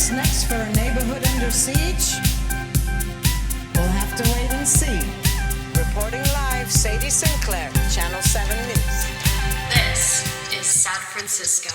What's next for a neighborhood under siege? We'll have to wait and see. Reporting live, Sadie Sinclair, Channel 7 News. This is San Francisco.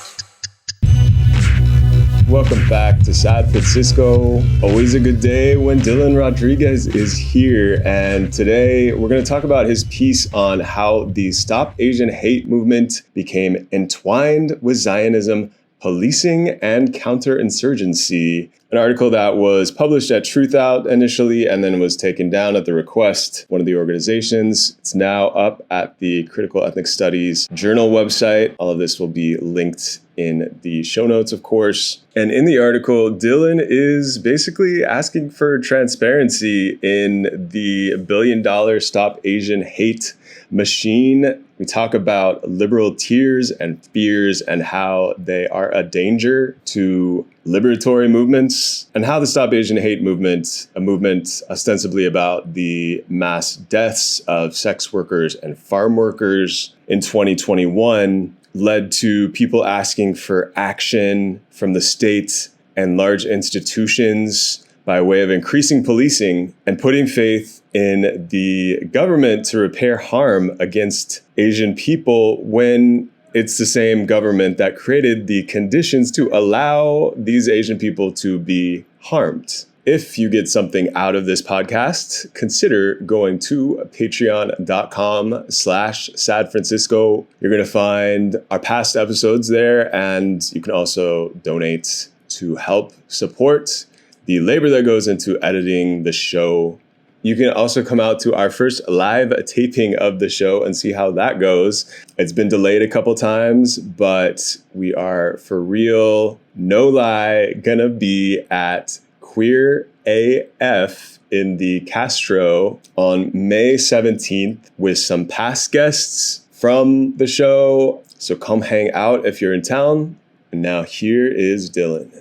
Welcome back to San Francisco. Always a good day when Dylan Rodriguez is here. And today we're going to talk about his piece on how the Stop Asian Hate movement became entwined with Zionism, policing, and counterinsurgency. An article that was published at Truthout initially and then was taken down at the request of one of the organizations. It's now up at the Critical Ethnic Studies Journal website. All of this will be linked in the show notes, of course. And in the article, Dylan is basically asking for transparency in the $1 billion Stop Asian Hate machine. We talk about liberal tears and fears and how they are a danger to liberatory movements, and how the Stop Asian Hate movement, a movement ostensibly about the mass deaths of sex workers and farm workers in 2021, led to people asking for action from the state and large institutions by way of increasing policing and putting faith in the government to repair harm against Asian people, when it's the same government that created the conditions to allow these Asian people to be harmed. If you get something out of this podcast, consider going to patreon.com/Sad Francisco. You're going to find our past episodes there, and you can also donate to help support the labor that goes into editing the show. You can also come out to our first live taping of the show and see how that goes. It's been delayed a couple times, but we are for real, no lie, gonna be at Queer AF in the Castro on May 17th with some past guests from the show. So come hang out if you're in town. And now here is Dylan.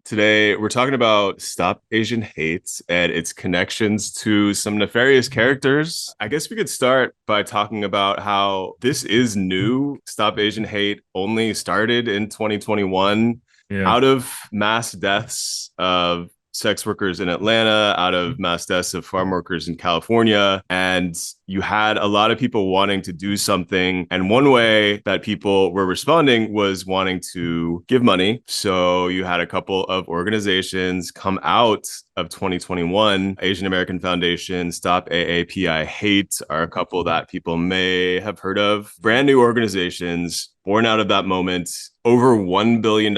Today, we're talking about Stop Asian Hate and its connections to some nefarious characters. I guess we could start by talking about how this is new. Stop Asian Hate only started in 2021. Yeah. Out of mass deaths of sex workers in Atlanta, out of mass deaths of farm workers in California. And you had a lot of people wanting to do something. And one way that people were responding was wanting to give money. So you had a couple of organizations come out of 2021. Asian American Foundation, Stop AAPI Hate are a couple that people may have heard of. Brand new organizations born out of that moment. Over $1 billion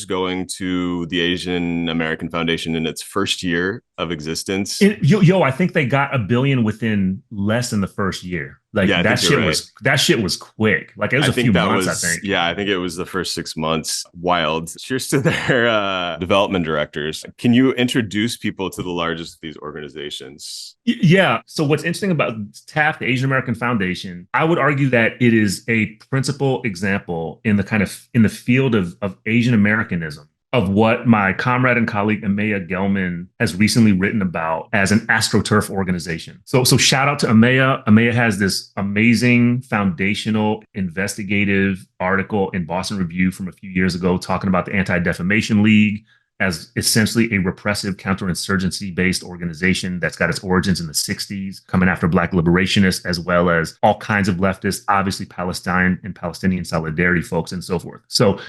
going to the Asian American Foundation in its first year of existence. I think they got $1 billion within less than the first year. Like, yeah, that shit was quick. Like, it was a few months, I think. Yeah, I think it was the first 6 months. Wild. Cheers to their development directors. Can you introduce people to the largest of these organizations? Yeah. So what's interesting about TAAF, the Asian American Foundation, I would argue that it is a principal example in the field of Asian Americanism, of what my comrade and colleague Amaya Gelman has recently written about as an AstroTurf organization. So shout out to Amaya. Amaya has this amazing foundational investigative article in Boston Review from a few years ago talking about the Anti-Defamation League as essentially a repressive counterinsurgency-based organization that's got its origins in the 60s, coming after Black liberationists, as well as all kinds of leftists, obviously Palestine and Palestinian solidarity folks and so forth. So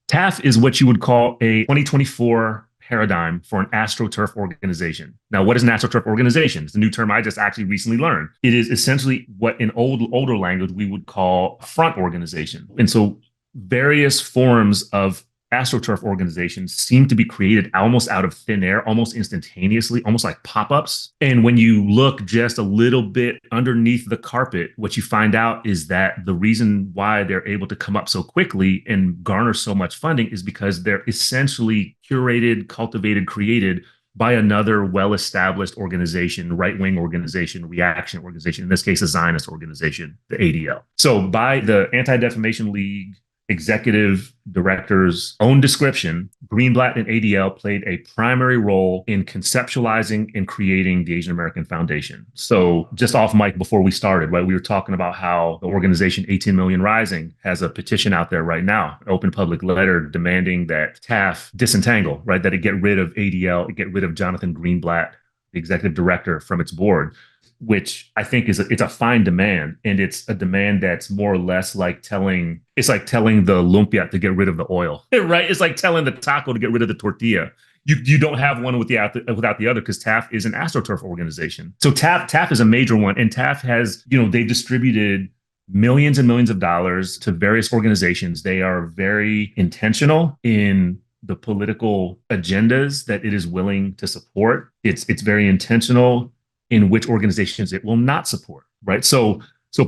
TAAF is what you would call a 2024 paradigm for an AstroTurf organization. Now, what is an AstroTurf organization? It's a new term I just actually recently learned. It is essentially what in older language we would call a front organization. And so various forms of AstroTurf organizations seem to be created almost out of thin air, almost instantaneously, almost like pop-ups. And when you look just a little bit underneath the carpet, what you find out is that the reason why they're able to come up so quickly and garner so much funding is because they're essentially curated, cultivated, created by another well-established organization, right-wing organization, reaction organization, in this case, a Zionist organization, the ADL. So by the Anti-Defamation League, executive director's own description, Greenblatt and ADL played a primary role in conceptualizing and creating the Asian American Foundation. So just off mic before we started, right, we were talking about how the organization 18 Million Rising has a petition out there right now, an open public letter demanding that TAAF disentangle, right, that it get rid of ADL, it get rid of Jonathan Greenblatt, the executive director, from its board, which I think it's a fine demand. And it's a demand that's more or less like telling the lumpia to get rid of the oil, right? It's like telling the taco to get rid of the tortilla. You don't have one without the other, because TAAF is an AstroTurf organization. So TAAF is a major one. And TAAF has, they've distributed millions and millions of dollars to various organizations. They are very intentional in the political agendas that it is willing to support. It's very intentional in which organizations it will not support, right? So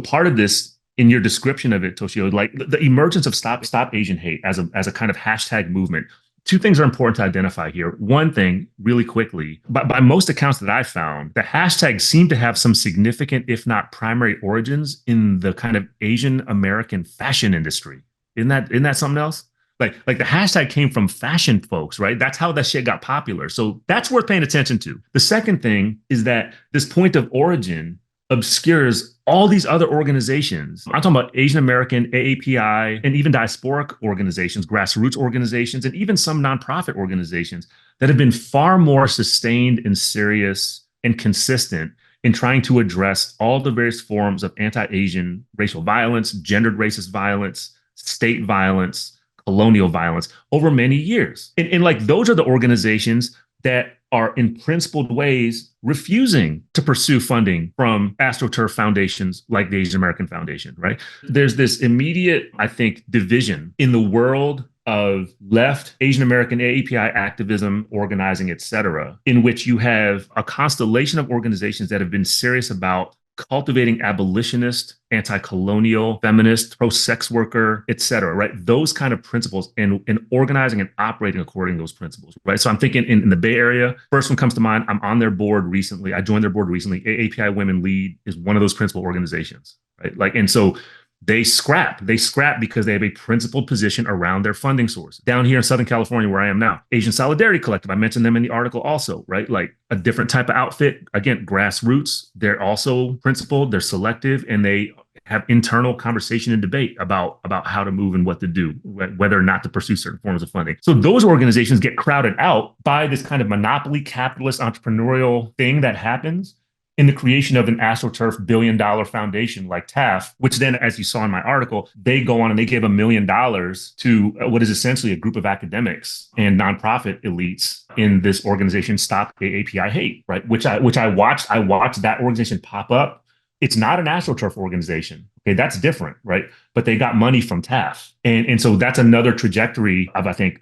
part of this, in your description of it, Toshio, like the emergence of Stop Asian Hate as a kind of hashtag movement, two things are important to identify here. One thing, really quickly, by most accounts that I found, the hashtags seem to have some significant, if not primary, origins in the kind of Asian American fashion industry. Isn't that something else? Like the hashtag came from fashion folks, right? That's how that shit got popular. So that's worth paying attention to. The second thing is that this point of origin obscures all these other organizations. I'm talking about Asian American, AAPI, and even diasporic organizations, grassroots organizations, and even some nonprofit organizations that have been far more sustained and serious and consistent in trying to address all the various forms of anti-Asian racial violence, gendered racist violence, state violence, colonial violence over many years. And like those are the organizations that are in principled ways refusing to pursue funding from AstroTurf foundations like the Asian American Foundation, right? There's this immediate, I think, division in the world of left Asian American AAPI activism, organizing, et cetera, in which you have a constellation of organizations that have been serious about cultivating abolitionist, anti-colonial, feminist, pro-sex worker, et cetera, right? Those kind of principles, and organizing and operating according to those principles, right? So I'm thinking in the Bay Area, first one comes to mind, I'm on their board recently. I joined their board recently. AAPI Women Lead is one of those principal organizations, right? Like, and so they scrap because they have a principled position around their funding source. Down here in Southern California, where I am now, Asian Solidarity Collective, I mentioned them in the article also, right? Like a different type of outfit, again, grassroots. They're also principled, they're selective, and they have internal conversation and debate about how to move and what to do, whether or not to pursue certain forms of funding. So those organizations get crowded out by this kind of monopoly capitalist entrepreneurial thing that happens in the creation of an AstroTurf billion-dollar foundation like TAAF, which then, as you saw in my article, they go on and they give $1 million to what is essentially a group of academics and nonprofit elites in this organization, Stop AAPI Hate, right? Which I watched. I watched that organization pop up. It's not an AstroTurf organization. Okay, that's different, right? But they got money from TAAF, and so that's another trajectory of I think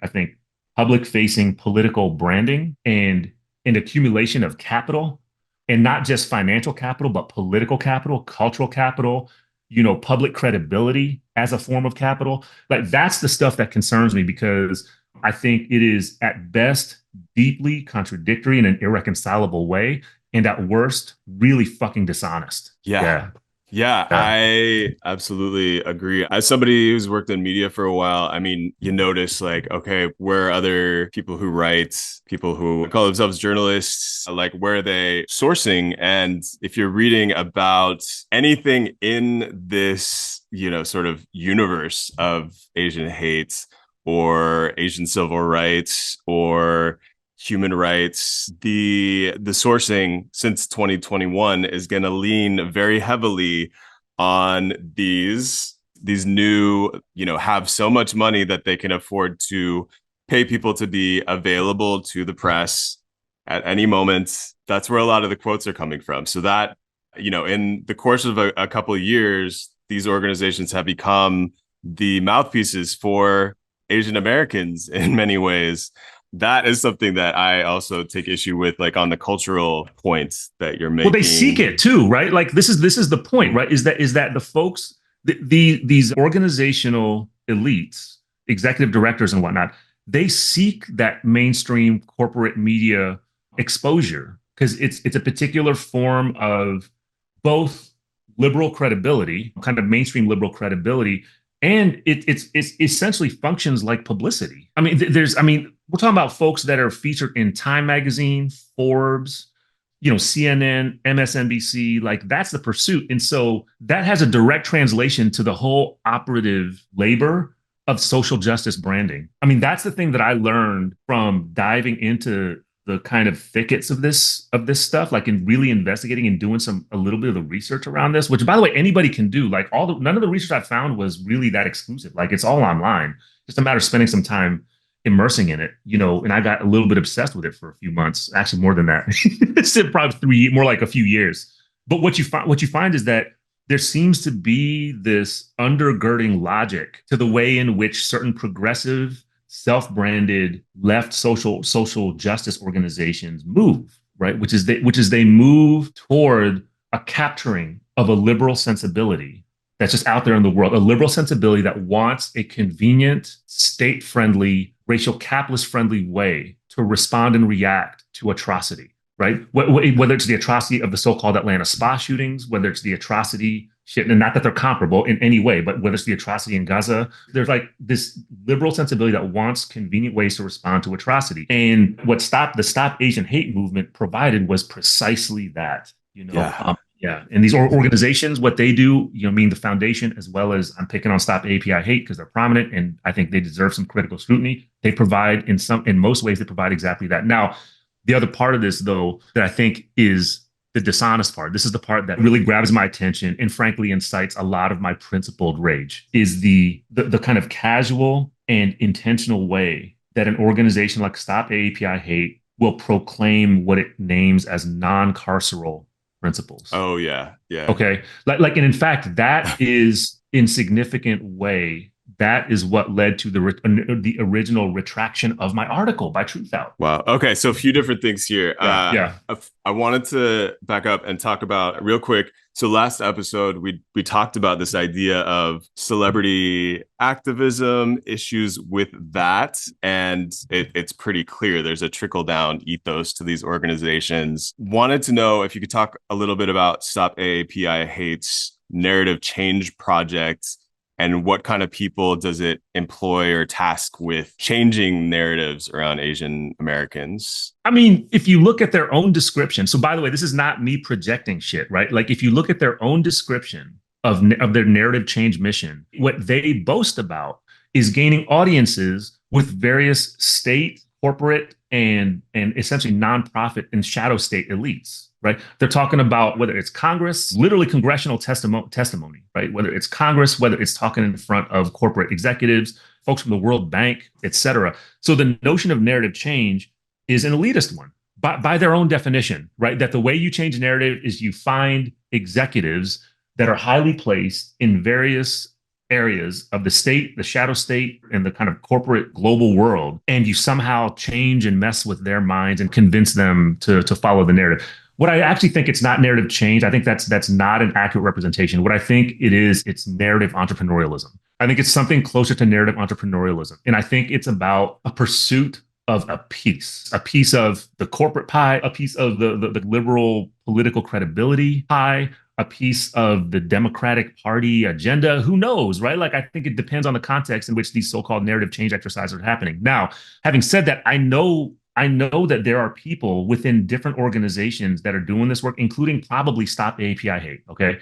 public-facing political branding and accumulation of capital. And not just financial capital, but political capital, cultural capital, public credibility as a form of capital. Like that's the stuff that concerns me, because I think it is at best deeply contradictory in an irreconcilable way, and at worst, really fucking dishonest. Yeah, I absolutely agree. As somebody who's worked in media for a while, I mean, you notice like, okay, where are other people who write, people who call themselves journalists, like where are they sourcing? And if you're reading about anything in this, sort of universe of Asian hate or Asian civil rights or human rights, the sourcing since 2021 is going to lean very heavily on these new, have so much money that they can afford to pay people to be available to the press at any moment. That's where a lot of the quotes are coming from. So that, in the course of a couple of years, these organizations have become the mouthpieces for Asian Americans in many ways. That is something that I also take issue with, like on the cultural points that you're making. Well, they seek it too, right? Like this is the point, right? Is that the folks, these organizational elites, executive directors and whatnot, they seek that mainstream corporate media exposure because it's a particular form of both liberal credibility, kind of mainstream liberal credibility, And it's essentially functions like publicity. I mean, we're talking about folks that are featured in Time Magazine, Forbes, CNN, MSNBC, like that's the pursuit. And so that has a direct translation to the whole operative labor of social justice branding. I mean, that's the thing that I learned from diving into the kind of thickets of this stuff, like in really investigating and doing a little bit of the research around this, which by the way, anybody can do. Like none of the research I found was really that exclusive. Like it's all online. Just a matter of spending some time immersing in it, and I got a little bit obsessed with it for a few months, actually more than that. It's probably more like a few years. But what you find is that there seems to be this undergirding logic to the way in which certain progressive, self-branded left social justice organizations move, right? Which is they move toward a capturing of a liberal sensibility that's just out there in the world, a liberal sensibility that wants a convenient, state-friendly, racial capitalist-friendly way to respond and react to atrocity, right? Whether it's the atrocity of the so-called Atlanta spa shootings, whether it's the atrocity, and not that they're comparable in any way, but whether it's the atrocity in Gaza, there's like this liberal sensibility that wants convenient ways to respond to atrocity. And what the Stop Asian Hate movement provided was precisely that, Yeah. And these organizations, what they do, the foundation, as well as I'm picking on Stop API Hate because they're prominent and I think they deserve some critical scrutiny. They provide in most ways, they provide exactly that. Now, the other part of this, though, that I think is the dishonest part, this is the part that really grabs my attention and frankly incites a lot of my principled rage, is the kind of casual and intentional way that an organization like Stop API Hate will proclaim what it names as non-carceral principles. Oh, yeah. Yeah. Okay. And in fact, that is in significant way, that is what led to the original retraction of my article by Truthout. Wow. Okay. So a few different things here. Yeah. I wanted to back up and talk about real quick. So last episode, we talked about this idea of celebrity activism, issues with that. And it's pretty clear there's a trickle down ethos to these organizations. Wanted to know if you could talk a little bit about Stop AAPI Hate's narrative change project. And what kind of people does it employ or task with changing narratives around Asian Americans? I mean, if you look at their own description, so by the way, this is not me projecting shit, right? Like if you look at their own description of their narrative change mission, what they boast about is gaining audiences with various state, corporate, and essentially nonprofit and shadow state elites. Right. They're talking about whether it's Congress, literally congressional testimony, right? Whether it's Congress, whether it's talking in front of corporate executives, folks from the World Bank, et cetera. So the notion of narrative change is an elitist one by their own definition, right? That the way you change narrative is you find executives that are highly placed in various areas of the state, the shadow state, and the kind of corporate global world. And you somehow change and mess with their minds and convince them to follow the narrative. What I actually think it's not narrative change. I think that's not an accurate representation. What I think it is, it's narrative entrepreneurialism. I think it's something closer to narrative entrepreneurialism. And I think it's about a pursuit of a piece of the corporate pie, a piece of the liberal political credibility pie, a piece of the Democratic Party agenda. Who knows, right? Like, I think it depends on the context in which these so-called narrative change exercises are happening. Now, having said that, I know that there are people within different organizations that are doing this work, including probably Stop API Hate, okay,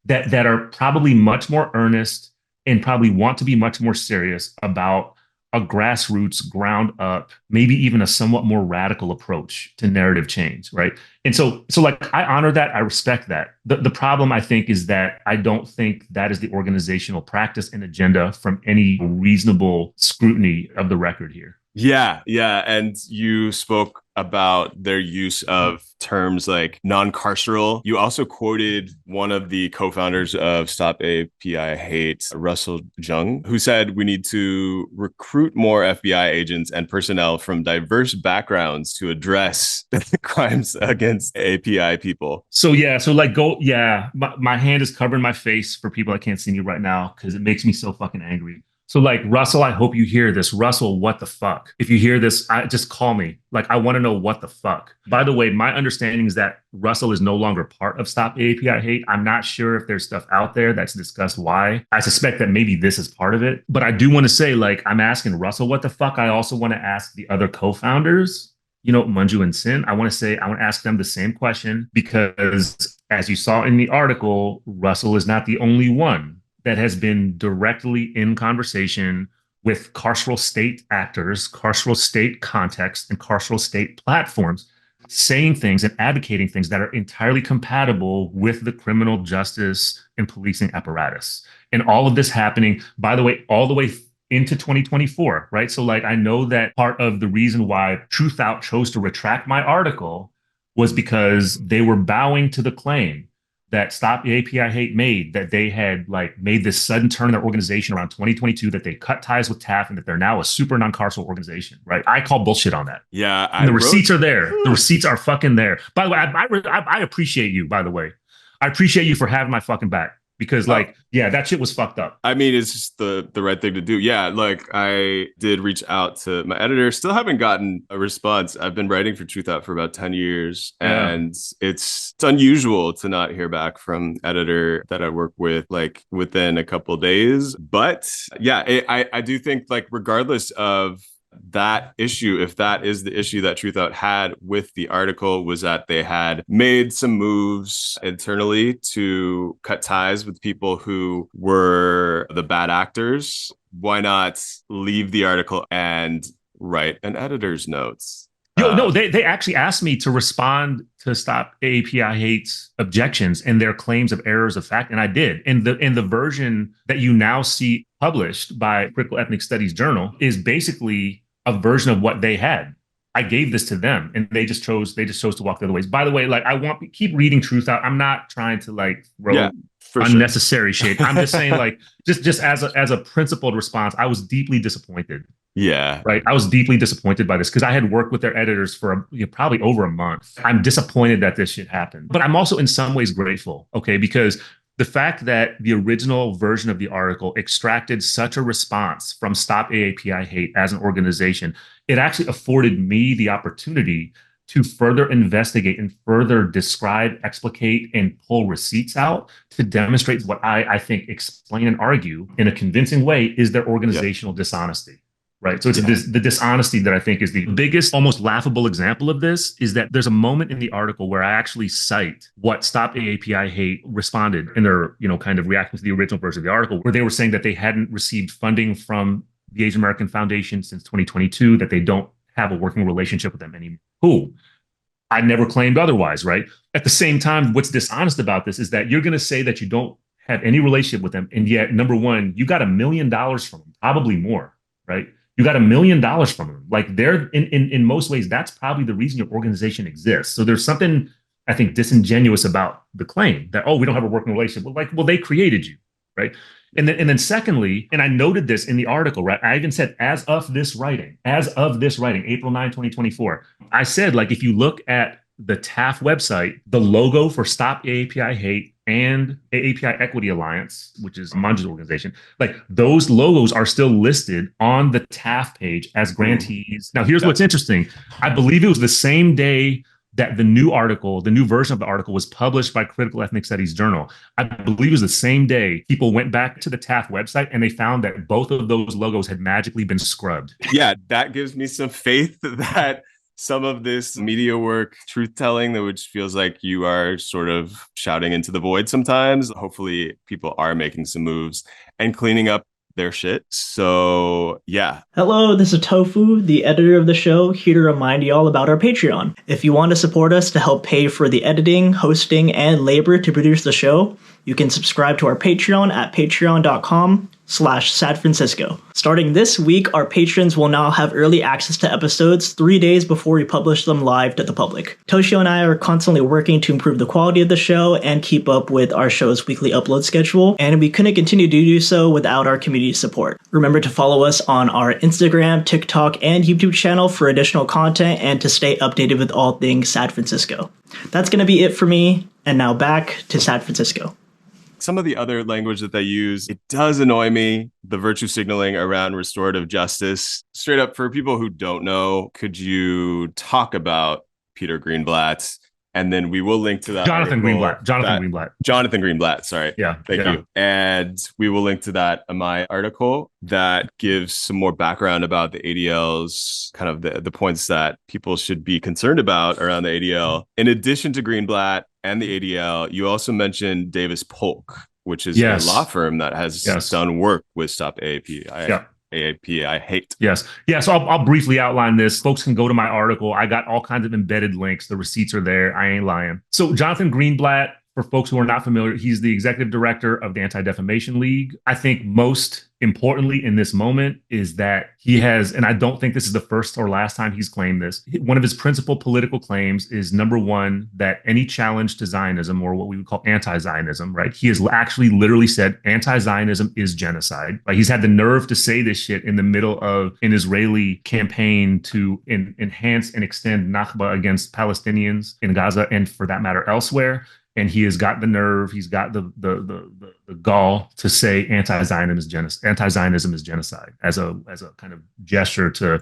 that are probably much more earnest and probably want to be much more serious about a grassroots, ground up, maybe even a somewhat more radical approach to narrative change, right? And so like, I honor that, I respect that. The problem, I think, is that I don't think that is the organizational practice and agenda from any reasonable scrutiny of the record here. Yeah. And you spoke about their use of terms like non-carceral. You also quoted one of the co-founders of Stop API Hate, Russell Jung, who said we need to recruit more FBI agents and personnel from diverse backgrounds to address crimes against API people. My hand is covering my face for people that can't see me right now because it makes me so fucking angry. So like, Russell, I hope you hear this. Russell, what the fuck? If you hear this, just call me. Like, I want to know what the fuck. By the way, my understanding is that Russell is no longer part of Stop AAPI Hate. I'm not sure if there's stuff out there that's discussed why. I suspect that maybe this is part of it. But I do want to say, like, I'm asking Russell what the fuck. I also want to ask the other co-founders, Manju and Sin. I want to ask them the same question, because as you saw in the article, Russell is not the only one that has been directly in conversation with carceral state actors, carceral state context, and carceral state platforms, saying things and advocating things that are entirely compatible with the criminal justice and policing apparatus. And all of this happening, by the way, all the way into 2024, right? So like, I know that part of the reason why Truth Out chose to retract my article was because they were bowing to the claim that Stop API Hate made, that they had like made this sudden turn in their organization around 2022, that they cut ties with TAAF and that they're now a super non-carceral organization, right? I call bullshit on that. Yeah. And the receipts are there. The receipts are fucking there. By the way, I appreciate you, by the way. I appreciate you for having my fucking back. Because that shit was fucked up. I mean, it's just the right thing to do. Yeah, like I did reach out to my editor. Still haven't gotten a response. I've been writing for Truth Out for about 10 years. Yeah. And it's unusual to not hear back from editor that I work with like within a couple of days. But yeah, I do think like regardless of that issue, if that is the issue that Truth Out had with the article, was that they had made some moves internally to cut ties with people who were the bad actors. Why not leave the article and write an editor's notes? No, they actually asked me to respond to Stop AAPI Hate's objections and their claims of errors of fact, and I did. And the version that you now see published by Critical Ethnic Studies Journal is basically a version of what they had. I gave this to them, and they just chose to walk the other ways. By the way, like keep reading Truth Out. I'm not trying to like throw unnecessary shade. I'm just saying, like, just as a principled response, I was deeply disappointed. Yeah. Right. I was deeply disappointed by this because I had worked with their editors for probably over a month. I'm disappointed that this shit happened, but I'm also in some ways grateful. Okay. Because the fact that the original version of the article extracted such a response from Stop AAPI Hate as an organization, it actually afforded me the opportunity to further investigate and further describe, explicate, and pull receipts out to demonstrate what I think explain and argue in a convincing way is their organizational dishonesty. Right. So it's the dishonesty that I think is the biggest, almost laughable example of this, is that there's a moment in the article where I actually cite what Stop AAPI Hate responded in their, kind of reaction to the original version of the article, where they were saying that they hadn't received funding from the Asian American Foundation since 2022, that they don't have a working relationship with them anymore. Who? I never claimed otherwise. Right. At the same time, what's dishonest about this is that you're going to say that you don't have any relationship with them. And yet, number one, you got $1 million from them, probably more. Right. You got $1 million from them. Like, they're in most ways, that's probably the reason your organization exists. So there's something, I think, disingenuous about the claim that, we don't have a working relationship. Well, they created you, right? And then secondly, and I noted this in the article, right? I even said, as of this writing, April 9, 2024, I said, like, if you look at the TAAF website, the logo for Stop AAPI Hate and AAPI Equity Alliance, which is Manju's organization, like, those logos are still listed on the TAAF page as grantees. Now, here's what's interesting. I believe it was the same day that the new version of the article was published by Critical Ethnic Studies Journal. I believe it was the same day people went back to the TAAF website and they found that both of those logos had magically been scrubbed. Yeah, that gives me some faith that some of this media work, truth telling, which feels like you are sort of shouting into the void sometimes. Hopefully people are making some moves and cleaning up their shit. So yeah. Hello, this is Tofu, the editor of the show, here to remind you all about our Patreon. If you want to support us to help pay for the editing, hosting, and labor to produce the show, you can subscribe to our Patreon at patreon.com/SadFrancisco. Starting this week, our patrons will now have early access to episodes 3 days before we publish them live to the public. Toshio and I are constantly working to improve the quality of the show and keep up with our show's weekly upload schedule, and we couldn't continue to do so without our community support. Remember to follow us on our Instagram, TikTok, and YouTube channel for additional content and to stay updated with all things San Francisco. That's going to be it for me, and now back to San Francisco. some of the other language that they use, it does annoy me. The virtue signaling around restorative justice. Straight up, for people who don't know, could you talk about Peter Greenblatt? And then we will link to that Jonathan article. Greenblatt. Jonathan Greenblatt, sorry. Yeah. Thank you. And we will link to that my article that gives some more background about the ADL's kind of the points that people should be concerned about around the ADL. In addition to Greenblatt and the ADL, you also mentioned Davis Polk, which is a law firm that has done work with Stop AAP. I hate. Yes. Yeah. So I'll briefly outline this. Folks can go to my article. I got all kinds of embedded links. The receipts are there. I ain't lying. So Jonathan Greenblatt, for folks who are not familiar, he's the executive director of the Anti-Defamation League. I think most importantly in this moment is that he has, and I don't think this is the first or last time he's claimed this, one of his principal political claims is, number one, that any challenge to Zionism, or what we would call anti-Zionism, right? He has actually literally said anti-Zionism is genocide. Like, he's had the nerve to say this shit in the middle of an Israeli campaign to enhance and extend Nakba against Palestinians in Gaza, and for that matter, elsewhere. And he has got the nerve, he's got the gall to say anti-Zionism is genocide as a kind of gesture to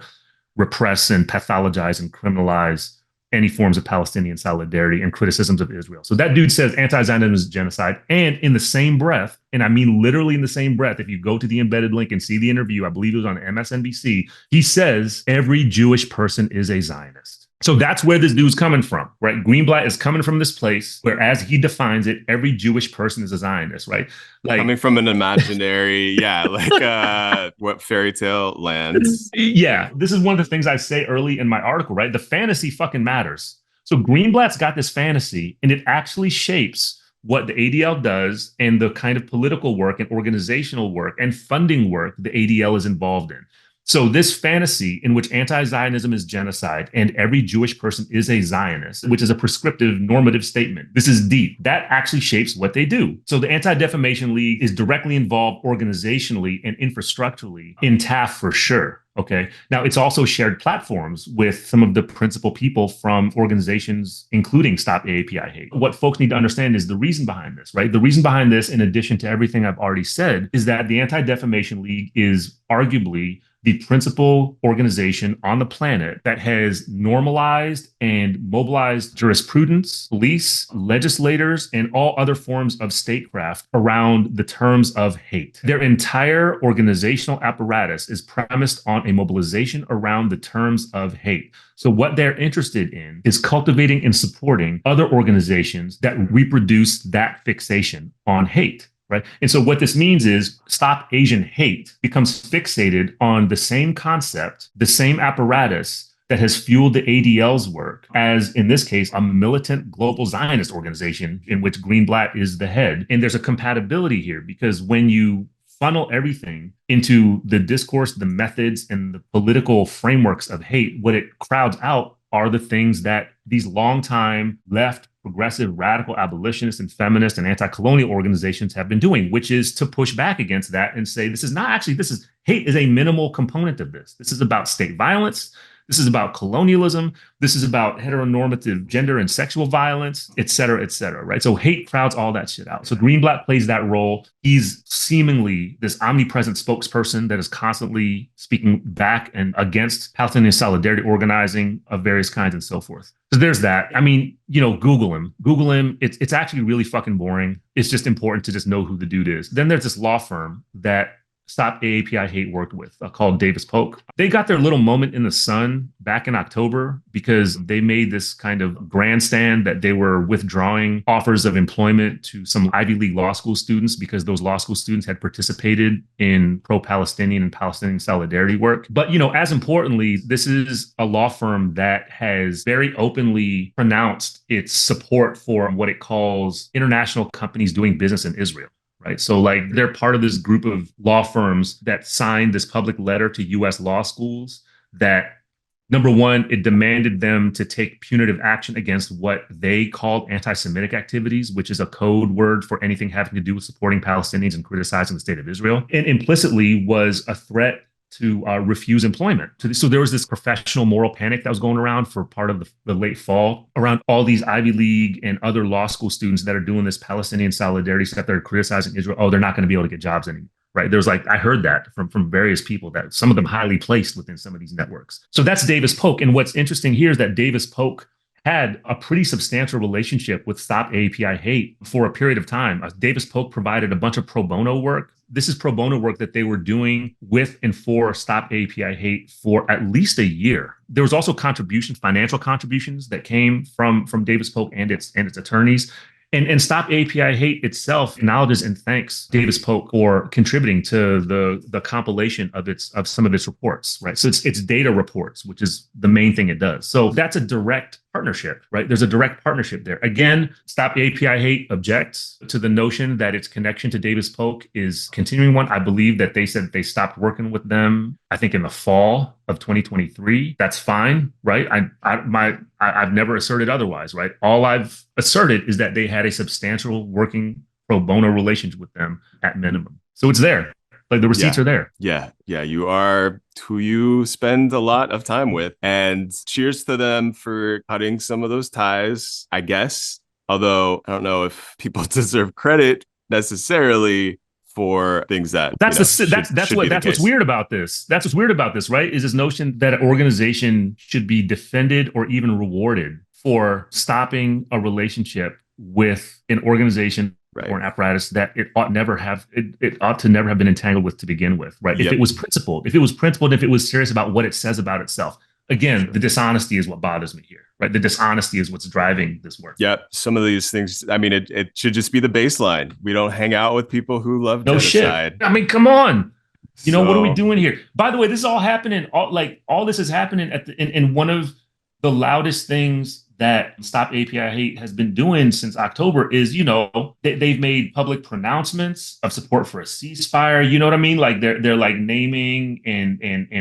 repress and pathologize and criminalize any forms of Palestinian solidarity and criticisms of Israel. So that dude says anti-Zionism is genocide. And in the same breath, and I mean literally in the same breath, if you go to the embedded link and see the interview, I believe it was on MSNBC, he says every Jewish person is a Zionist. So that's where this dude's coming from, right? Greenblatt is coming from this place where, as he defines it, every Jewish person is a Zionist, right? Like, coming from an imaginary, what fairy tale lands. Yeah, this is one of the things I say early in my article, right? The fantasy fucking matters. So Greenblatt's got this fantasy, and it actually shapes what the ADL does and the kind of political work and organizational work and funding work the ADL is involved in. So this fantasy in which anti-Zionism is genocide and every Jewish person is a Zionist, which is a prescriptive normative statement. This is deep. That actually shapes what they do. So the Anti-Defamation League is directly involved organizationally and infrastructurally in TAAF for sure. Okay. Now, it's also shared platforms with some of the principal people from organizations, including Stop AAP I Hate. What folks need to understand is the reason behind this, right? The reason behind this, in addition to everything I've already said, is that the Anti-Defamation League is arguably the principal organization on the planet that has normalized and mobilized jurisprudence, police, legislators, and all other forms of statecraft around the terms of hate. Their entire organizational apparatus is premised on a mobilization around the terms of hate. So what they're interested in is cultivating and supporting other organizations that reproduce that fixation on hate. Right. And so what this means is Stop Asian Hate becomes fixated on the same concept, the same apparatus that has fueled the ADL's work, as in this case, a militant global Zionist organization in which Greenblatt is the head. And there's a compatibility here, because when you funnel everything into the discourse, the methods, and the political frameworks of hate, what it crowds out are the things that these longtime left, progressive, radical abolitionists and feminist and anti-colonial organizations have been doing, which is to push back against that and say, hate is a minimal component of this. This is about state violence. This is about colonialism. This is about heteronormative gender and sexual violence, et cetera, right? So hate crowds all that shit out. So Greenblatt plays that role. He's seemingly this omnipresent spokesperson that is constantly speaking back and against Palestinian solidarity organizing of various kinds and so forth. So there's that. I mean, Google him. It's actually really fucking boring. It's just important to just know who the dude is. Then there's this law firm that Stop AAP I Hate worked with called Davis Polk. They got their little moment in the sun back in October because they made this kind of grandstand that they were withdrawing offers of employment to some Ivy League law school students because those law school students had participated in pro-Palestinian and Palestinian solidarity work. But, as importantly, this is a law firm that has very openly pronounced its support for what it calls international companies doing business in Israel. Right. So they're part of this group of law firms that signed this public letter to U.S. law schools that, number one, it demanded them to take punitive action against what they called anti-Semitic activities, which is a code word for anything having to do with supporting Palestinians and criticizing the state of Israel. And implicitly was a threat to refuse employment. So there was this professional moral panic that was going around for part of the late fall around all these Ivy League and other law school students that are doing this Palestinian solidarity stuff. They're criticizing Israel. Oh, they're not going to be able to get jobs anymore. Right. There's I heard that from various people, that some of them highly placed within some of these networks. So that's Davis Polk. And what's interesting here is that Davis Polk had a pretty substantial relationship with Stop AAPI Hate for a period of time. Davis Polk provided a bunch of pro bono work. This is pro bono work that they were doing with and for Stop AAPI Hate for at least a year. There was also financial contributions that came from Davis Polk and its attorneys. And Stop API Hate itself acknowledges and thanks Davis Polk for contributing to the compilation of some of its reports, right? So it's data reports, which is the main thing it does. So that's a direct partnership, right? There's a direct partnership there. Again, Stop API Hate objects to the notion that its connection to Davis Polk is continuing one. I believe that they said they stopped working with them, I think in the fall of 2023. That's fine, right? I've never asserted otherwise, right? All I've asserted is that they had a substantial working pro bono relationship with them at minimum. So it's there. Like the receipts are there. Yeah. You are who you spend a lot of time with. And cheers to them for cutting some of those ties, I guess. Although I don't know if people deserve credit necessarily for things that that's what's weird about this. That's what's weird about this, right? Is this notion that an organization should be defended or even rewarded for stopping a relationship with an organization or an apparatus that it ought to never have been entangled with to begin with, right? If it was principled, if it was serious about what it says about itself. Again, the dishonesty is what bothers me here, right? The dishonesty is what's driving this work. Yep. Some of these things, I mean, it should just be the baseline. We don't hang out with people who love genocide. Shit. I mean, come on. What are we doing here? By the way, this is all happening. All this is happening in one of the loudest things that Stop API Hate has been doing since October is, they've made public pronouncements of support for a ceasefire. You know what I mean? Like they're like naming and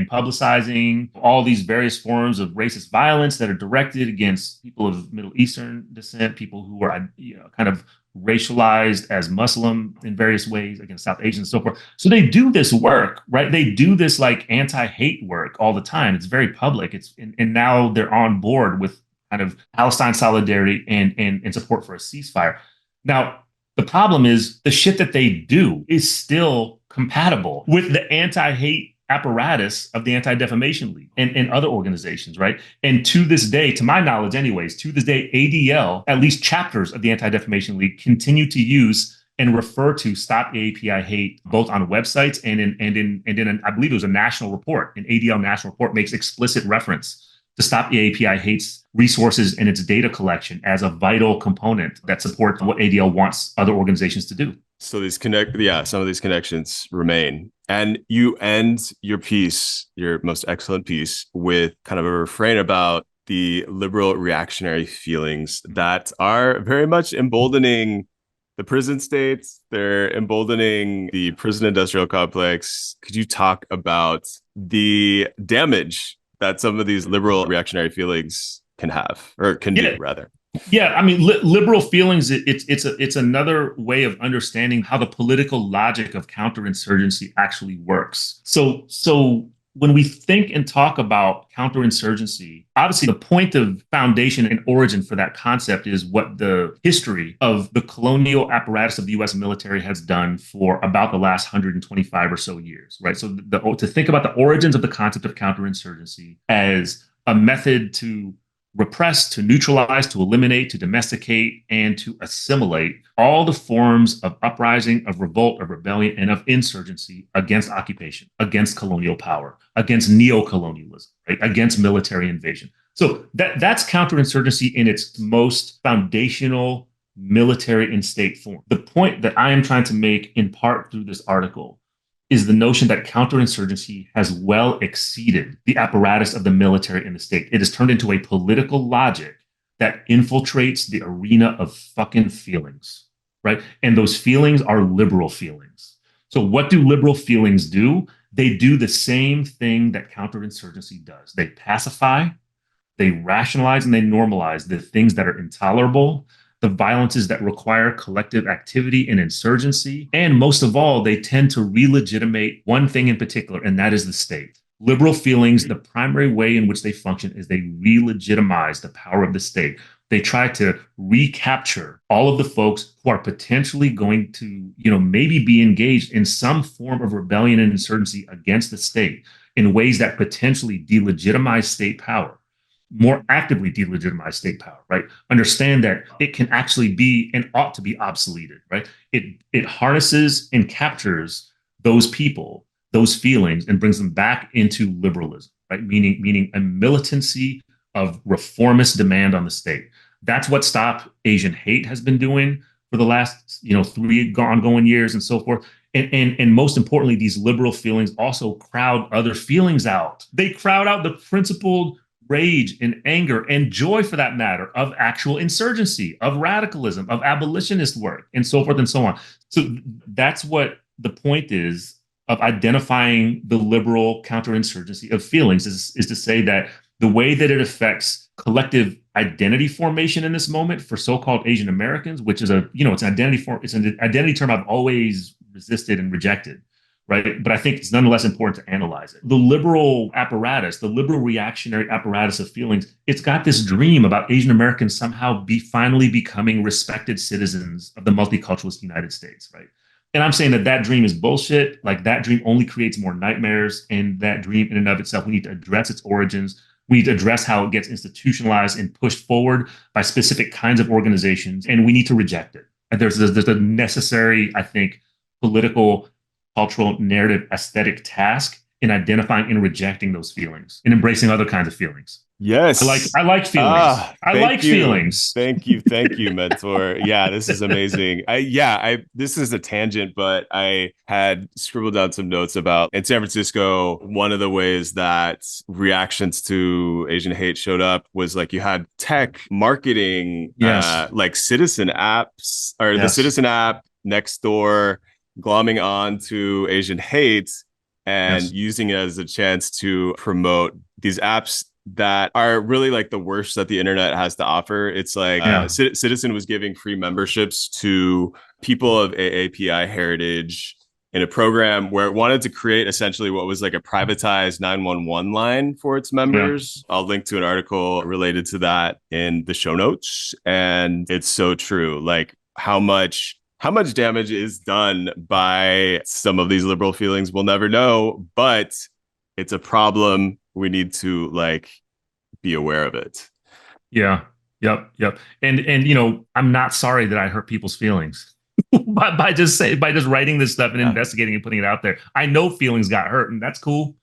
publicizing all these various forms of racist violence that are directed against people of Middle Eastern descent, people who are kind of racialized as Muslim in various ways, against South Asians and so forth. So they do this work, right? They do this like anti-hate work all the time. It's very public. And now they're on board with kind of Palestine solidarity and support for a ceasefire. Now, the problem is the shit that they do is still compatible with the anti-hate apparatus of the Anti-Defamation League and other organizations, right? And to this day, to my knowledge anyways, to this day, ADL, at least chapters of the Anti-Defamation League, continue to use and refer to Stop API Hate both on websites and in I believe it was a national report, an ADL national report makes explicit reference to Stop the API Hate's resources and its data collection as a vital component that supports what ADL wants other organizations to do. So some of these connections remain. And you end your piece, your most excellent piece, with kind of a refrain about the liberal reactionary feelings that are very much emboldening the prison states. They're emboldening the prison industrial complex. Could you talk about the damage that some of these liberal reactionary feelings can have, or can do, rather? Yeah, I mean, liberal feelings, it's another way of understanding how the political logic of counterinsurgency actually works. So when we think and talk about counterinsurgency, obviously the point of foundation and origin for that concept is what the history of the colonial apparatus of the U.S. military has done for about the last 125 or so years, right? So to think about the origins of the concept of counterinsurgency as a method to repress, to neutralize, to eliminate, to domesticate, and to assimilate all the forms of uprising, of revolt, of rebellion, and of insurgency against occupation, against colonial power, against neo-colonialism, right? Against military invasion. So that's counterinsurgency in its most foundational military and state form. The point that I am trying to make in part through this article is the notion that counterinsurgency has well exceeded the apparatus of the military and the state. It has turned into a political logic that infiltrates the arena of fucking feelings, right? And those feelings are liberal feelings. So what do liberal feelings do? They do the same thing that counterinsurgency does. They pacify, they rationalize, and they normalize the things that are intolerable, the violences that require collective activity and insurgency. And most of all, they tend to re-legitimate one thing in particular, and that is the state. Liberal feelings, the primary way in which they function is they re-legitimize the power of the state. They try to recapture all of the folks who are potentially going to, maybe be engaged in some form of rebellion and insurgency against the state in ways that potentially delegitimize state power, more actively delegitimize state power, right? Understand that it can actually be and ought to be obsoleted, right? It harnesses and captures those people, those feelings, and brings them back into liberalism, right? Meaning a militancy of reformist demand on the state. That's what Stop Asian Hate has been doing for the last, 3 ongoing years and so forth. And most importantly, these liberal feelings also crowd other feelings out. They crowd out the principled rage and anger and joy, for that matter, of actual insurgency, of radicalism, of abolitionist work, and so forth and so on. So that's what the point is of identifying the liberal counterinsurgency of feelings, is to say that the way that it affects collective identity formation in this moment for so-called Asian Americans, which is it's an identity term I've always resisted and rejected, right? But I think it's nonetheless important to analyze it. The liberal apparatus, the liberal reactionary apparatus of feelings, it's got this dream about Asian Americans somehow finally becoming respected citizens of the multiculturalist United States, right? And I'm saying that dream is bullshit. Like, that dream only creates more nightmares. And that dream in and of itself, we need to address its origins. We need to address how it gets institutionalized and pushed forward by specific kinds of organizations. And we need to reject it. And there's a necessary, I think, political, cultural, narrative, aesthetic task in identifying and rejecting those feelings and embracing other kinds of feelings. Yes. I like feelings. I like feelings. Thank you, mentor. Yeah, this is amazing. This is a tangent, but I had scribbled down some notes about, in San Francisco, one of the ways that reactions to Asian hate showed up was like you had tech marketing, like citizen apps, or the citizen app next door glomming on to Asian hate and using it as a chance to promote these apps that are really like the worst that the internet has to offer. It's like Citizen was giving free memberships to people of AAPI heritage in a program where it wanted to create essentially what was like a privatized 911 line for its members. I'll link to an article related to that in the show notes. And it's so true. Like how much damage is done by some of these liberal feelings, we'll never know, but it's a problem. We need to be aware of it. Yeah. Yep. And I'm not sorry that I hurt people's feelings by just writing this stuff and investigating and putting it out there. I know feelings got hurt, and that's cool.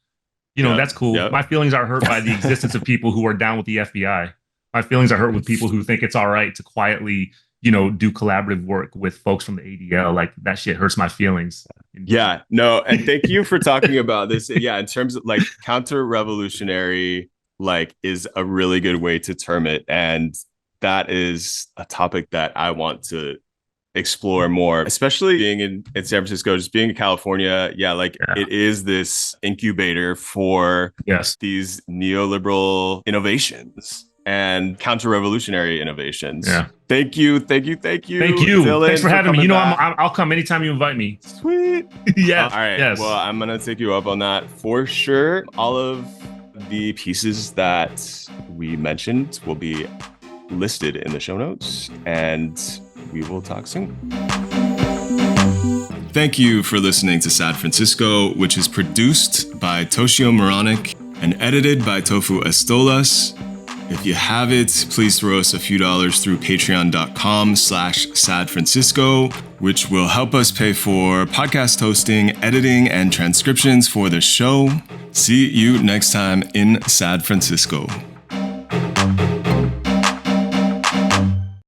That's cool. Yep. My feelings are hurt by the existence of people who are down with the FBI. My feelings are hurt with people who think it's all right to quietly, do collaborative work with folks from the ADL. Like, that shit hurts my feelings. Yeah, no. And thank you for talking about this. Yeah. In terms of counter-revolutionary, is a really good way to term it. And that is a topic that I want to explore more, especially being in San Francisco, just being in California. It is this incubator for these neoliberal innovations and counter-revolutionary innovations. Yeah. Thank you, Dylan. Thanks for having me. I'll come anytime you invite me. Sweet. Yeah. All right. Yes. Well, I'm gonna take you up on that for sure. All of the pieces that we mentioned will be listed in the show notes, and we will talk soon. Thank you for listening to Sad Francisco, which is produced by Toshio Moronic and edited by Tofu Estolas. If you have it, please throw us a few dollars through patreon.com/sadfrancisco, which will help us pay for podcast hosting, editing, and transcriptions for the show. See you next time in Sad Francisco.